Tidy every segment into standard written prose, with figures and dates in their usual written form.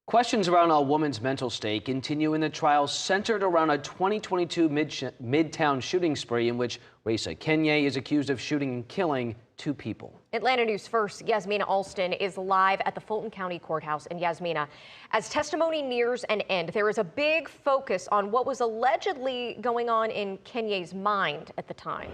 Questions around a woman's mental state continue in the trial centered around a 2022 Midtown shooting spree in which Raisa Kenye is accused of shooting and killing two people. Atlanta News First, Yasmina Alston is live at the Fulton County Courthouse. And Yasmina, as testimony nears an end, there is a big focus on what was allegedly going on in Kenye's mind at the time.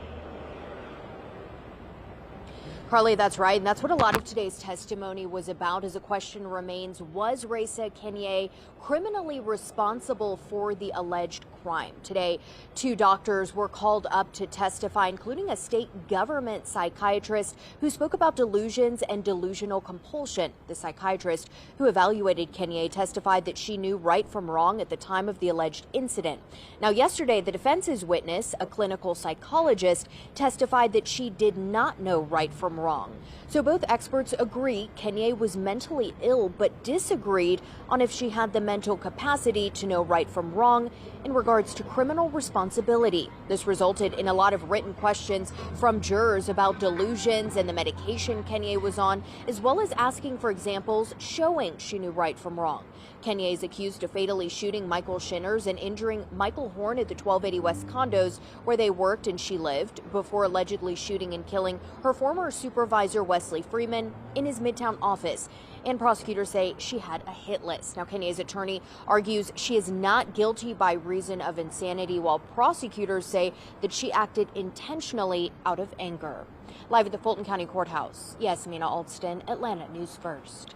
Carly, that's right. And that's what a lot of today's testimony was about, as the question remains, was Raisa Kenye criminally responsible for the alleged crime? Today, two doctors were called up to testify, including a state government psychiatrist who spoke about delusions and delusional compulsion. The psychiatrist who evaluated Kenye testified that she knew right from wrong at the time of the alleged incident. Now, yesterday, the defense's witness, a clinical psychologist, testified that she did not know right from wrong. So both experts agree Kenye was mentally ill, but disagreed on if she had the mental capacity to know right from wrong in regards to criminal responsibility. This resulted in a lot of written questions from jurors about delusions and the medication Kenye was on, as well as asking for examples showing she knew right from wrong. Kenye is accused of fatally shooting Michael Shinners and injuring Michael Horn at the 1280 West condos where they worked and she lived, before allegedly shooting and killing her former supervisor Wesley Freeman in his Midtown office. And prosecutors say she had a hit list. Now, Kenye's attorney argues she is not guilty by reason of insanity, while prosecutors say that she acted intentionally out of anger. Live at the Fulton County Courthouse, Yasmina Alston, Atlanta News First.